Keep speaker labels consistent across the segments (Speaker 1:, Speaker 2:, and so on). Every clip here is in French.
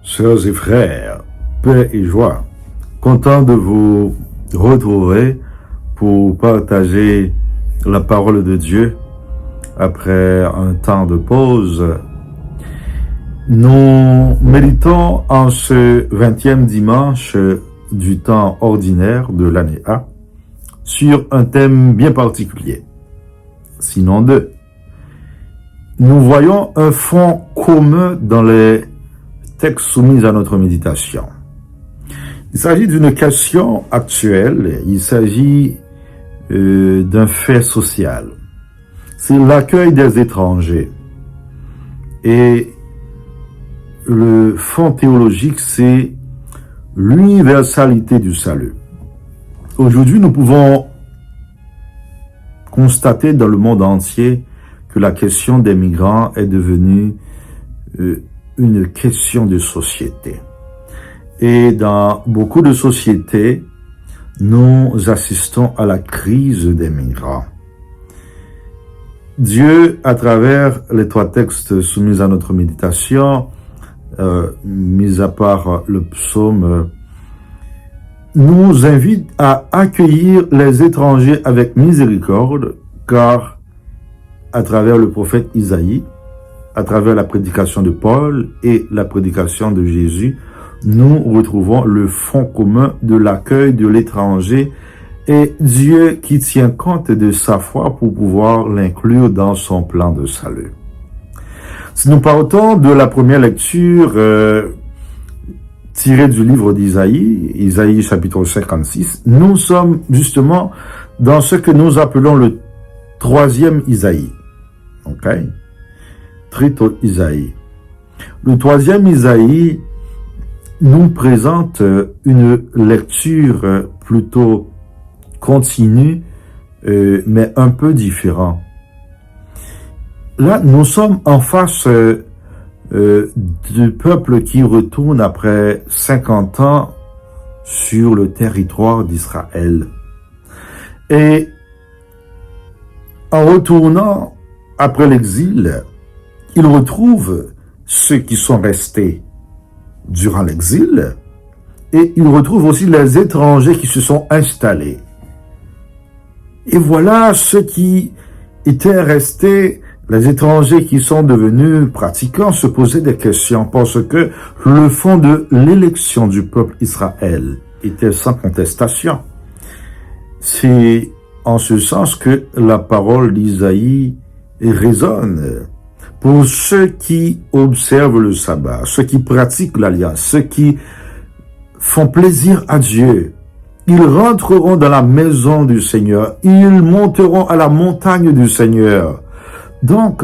Speaker 1: Sœurs et frères, paix et joie, content de vous retrouver pour partager la parole de Dieu après un temps de pause. Nous méditons en ce 20e dimanche du temps ordinaire de l'année A sur un thème bien particulier, sinon deux. Nous voyons un fond commun dans les textes soumis à notre méditation. Il s'agit d'une question actuelle, il s'agit d'un fait social. C'est l'accueil des étrangers. Et le fond théologique, c'est l'universalité du salut. Aujourd'hui, nous pouvons constater dans le monde entier que la question des migrants est devenue une question de société. Et dans beaucoup de sociétés, nous assistons à la crise des migrants. Dieu, à travers les trois textes soumis à notre méditation, mis à part le psaume, nous invite à accueillir les étrangers avec miséricorde, car à travers le prophète Isaïe, à travers la prédication de Paul et la prédication de Jésus, nous retrouvons le fond commun de l'accueil de l'étranger et Dieu qui tient compte de sa foi pour pouvoir l'inclure dans son plan de salut. Si nous partons de la première lecture tirée du livre d'Isaïe, Isaïe chapitre 56, nous sommes justement dans ce que nous appelons le troisième Isaïe. Ok? Trito Isaïe. Le troisième Isaïe nous présente une lecture plutôt continue, mais un peu différente. Là, nous sommes en face du peuple qui retourne après 50 ans sur le territoire d'Israël. Et en retournant après l'exil, ils retrouvent ceux qui sont restés durant l'exil et ils retrouvent aussi les étrangers qui se sont installés. Et voilà ceux qui étaient restés, les étrangers qui sont devenus pratiquants, se posaient des questions parce que le fond de l'élection du peuple Israël était sans contestation. C'est en ce sens que la parole d'Isaïe résonne pour ceux qui observent le sabbat, ceux qui pratiquent l'alliance, ceux qui font plaisir à Dieu. Ils rentreront dans la maison du Seigneur, ils monteront à la montagne du Seigneur. Donc,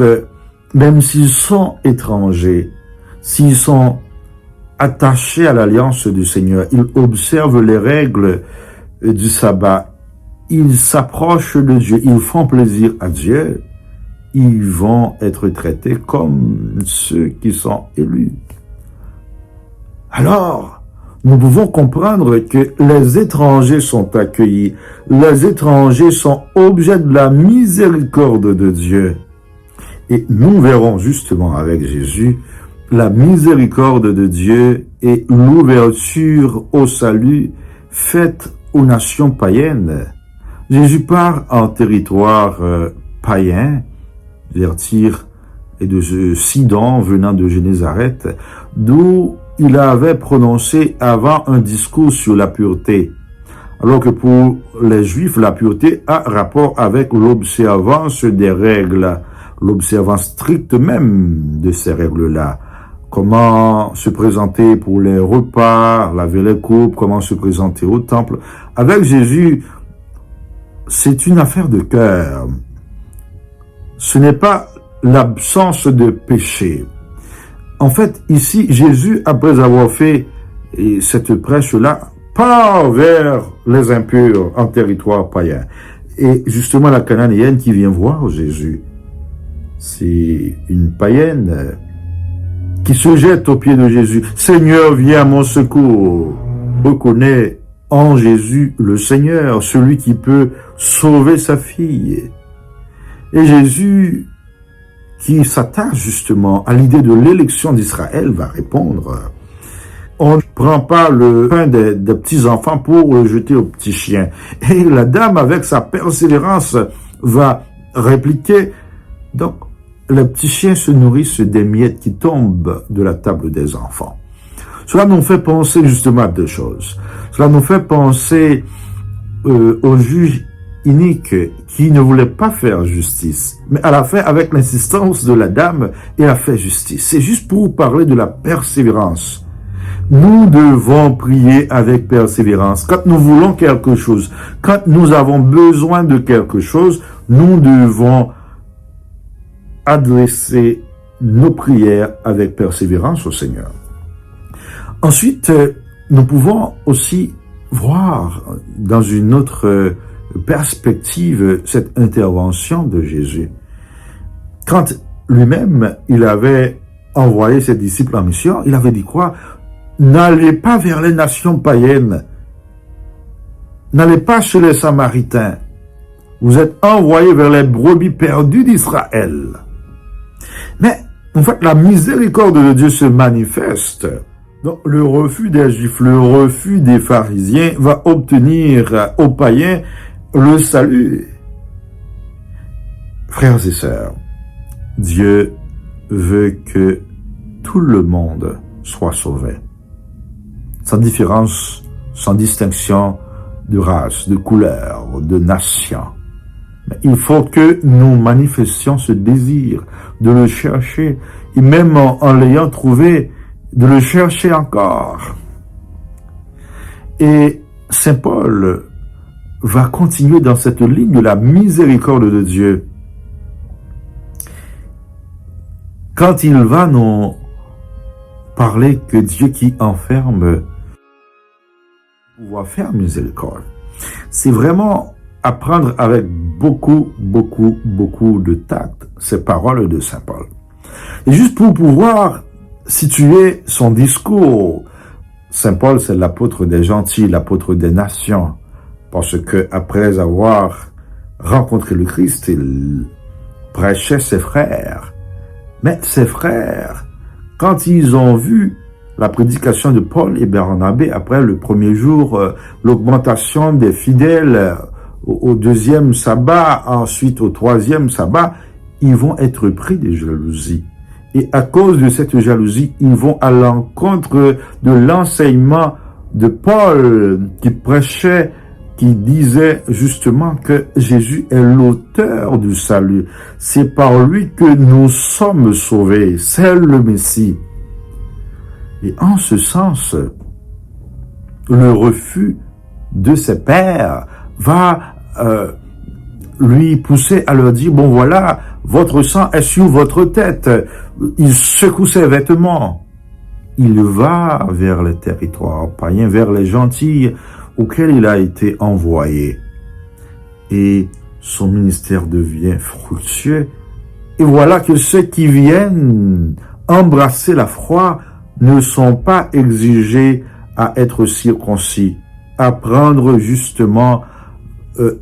Speaker 1: même s'ils sont étrangers, s'ils sont attachés à l'alliance du Seigneur, ils observent les règles du sabbat, ils s'approchent de Dieu, ils font plaisir à Dieu, ils vont être traités comme ceux qui sont élus. Alors, nous pouvons comprendre que les étrangers sont accueillis, les étrangers sont objets de la miséricorde de Dieu. Et nous verrons justement avec Jésus la miséricorde de Dieu et l'ouverture au salut faite aux nations païennes. Jésus part en territoire païen, vers Tyr et de Sidon, venant de Génézareth, d'où il avait prononcé avant un discours sur la pureté. Alors que pour les Juifs, la pureté a rapport avec l'observance des règles, l'observance stricte même de ces règles-là. Comment se présenter pour les repas, laver les coupes, comment se présenter au temple. Avec Jésus, c'est une affaire de cœur. Ce n'est pas l'absence de péché. En fait, ici, Jésus, après avoir fait cette prêche-là, part vers les impurs en territoire païen. Et justement, la Cananéenne qui vient voir Jésus, c'est une païenne qui se jette aux pieds de Jésus. « Seigneur, viens à mon secours !» Reconnaît en Jésus le Seigneur, celui qui peut sauver sa fille. Et Jésus, qui s'attache justement à l'idée de l'élection d'Israël, va répondre on ne prend pas le pain des petits-enfants pour le jeter aux petits chiens. Et la dame, avec sa persévérance, va répliquer, donc, les petits chiens se nourrissent des miettes qui tombent de la table des enfants. Cela nous fait penser justement à deux choses. Cela nous fait penser au juge inique qui ne voulait pas faire justice. Mais à la fin, avec l'insistance de la dame, il a fait justice. C'est juste pour parler de la persévérance. Nous devons prier avec persévérance. Quand nous voulons quelque chose, quand nous avons besoin de quelque chose, nous devons adresser nos prières avec persévérance au Seigneur. Ensuite, nous pouvons aussi voir dans une autre perspective cette intervention de Jésus. Quand lui-même, il avait envoyé ses disciples en mission, il avait dit quoi? N'allez pas vers les nations païennes. N'allez pas chez les Samaritains. Vous êtes envoyés vers les brebis perdues d'Israël. Mais, en fait, la miséricorde de Dieu se manifeste. Donc, le refus des Juifs, le refus des pharisiens va obtenir aux païens le salut. Frères et sœurs, Dieu veut que tout le monde soit sauvé. Sans différence, sans distinction de race, de couleur, de nation. Mais il faut que nous manifestions ce désir de le chercher, et même en l'ayant trouvé, de le chercher encore. Et Saint Paul va continuer dans cette ligne de la miséricorde de Dieu. Quand il va nous parler que Dieu qui enferme pouvoir faire miséricorde, c'est vraiment apprendre avec beaucoup de tact ces paroles de Saint Paul. Et juste pour pouvoir situer son discours, Saint Paul, c'est l'apôtre des gentils, l'apôtre des nations, parce que après avoir rencontré le Christ, il prêchait ses frères. Mais ses frères, quand ils ont vu la prédication de Paul et Barnabé, après le premier jour, l'augmentation des fidèles au deuxième sabbat, ensuite au troisième sabbat, ils vont être pris de jalousie. Et à cause de cette jalousie, ils vont à l'encontre de l'enseignement de Paul qui prêchait, qui disait justement que Jésus est l'auteur du salut. C'est par lui que nous sommes sauvés. C'est le Messie. Et en ce sens, le refus de ses pairs va lui pousser à leur dire, bon voilà, votre sang est sur votre tête. Il secoue ses vêtements. Il va vers les territoires païens, vers les gentils auxquels il a été envoyé. Et son ministère devient fructueux. Et voilà que ceux qui viennent embrasser la foi ne sont pas exigés à être circoncis, à prendre justement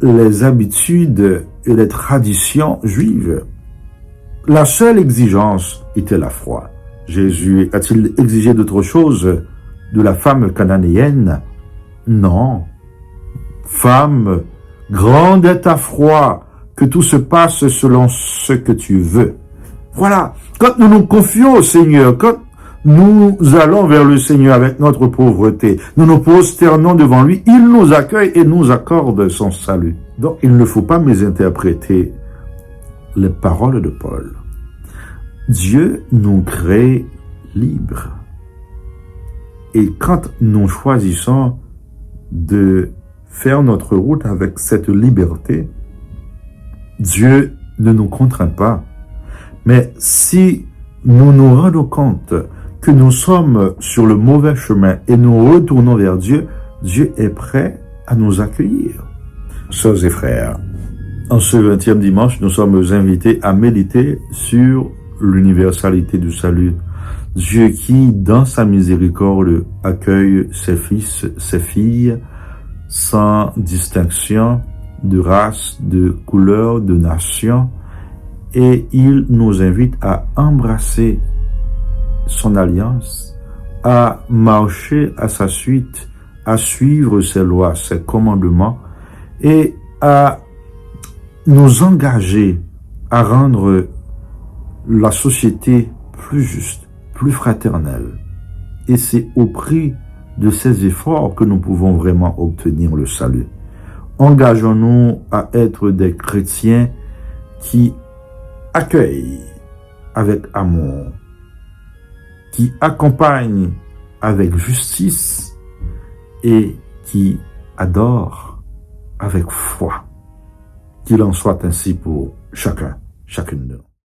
Speaker 1: les habitudes et les traditions juives. La seule exigence était la foi. Jésus a-t-il exigé d'autre chose de la femme cananéenne? Non. Femme, grande est ta foi, que tout se passe selon ce que tu veux. Voilà. Quand nous nous confions au Seigneur, quand nous allons vers le Seigneur avec notre pauvreté, nous nous prosternons devant lui, il nous accueille et nous accorde son salut. Donc, il ne faut pas mésinterpréter les paroles de Paul. Dieu nous crée libres. Et quand nous choisissons de faire notre route avec cette liberté, Dieu ne nous contraint pas. Mais si nous nous rendons compte que nous sommes sur le mauvais chemin et nous retournons vers Dieu, Dieu est prêt à nous accueillir. Sœurs et frères, en ce 20e dimanche, nous sommes invités à méditer sur l'universalité du salut. Dieu qui, dans sa miséricorde, accueille ses fils, ses filles, sans distinction de race, de couleur, de nation, et il nous invite à embrasser son alliance, à marcher à sa suite, à suivre ses lois, ses commandements et à nous engager à rendre la société plus juste, plus fraternelle. Et c'est au prix de ces efforts que nous pouvons vraiment obtenir le salut. Engageons-nous à être des chrétiens qui accueillent avec amour, qui accompagnent avec justice et qui adorent avec foi. Qu'il en soit ainsi pour chacun, chacune de nous.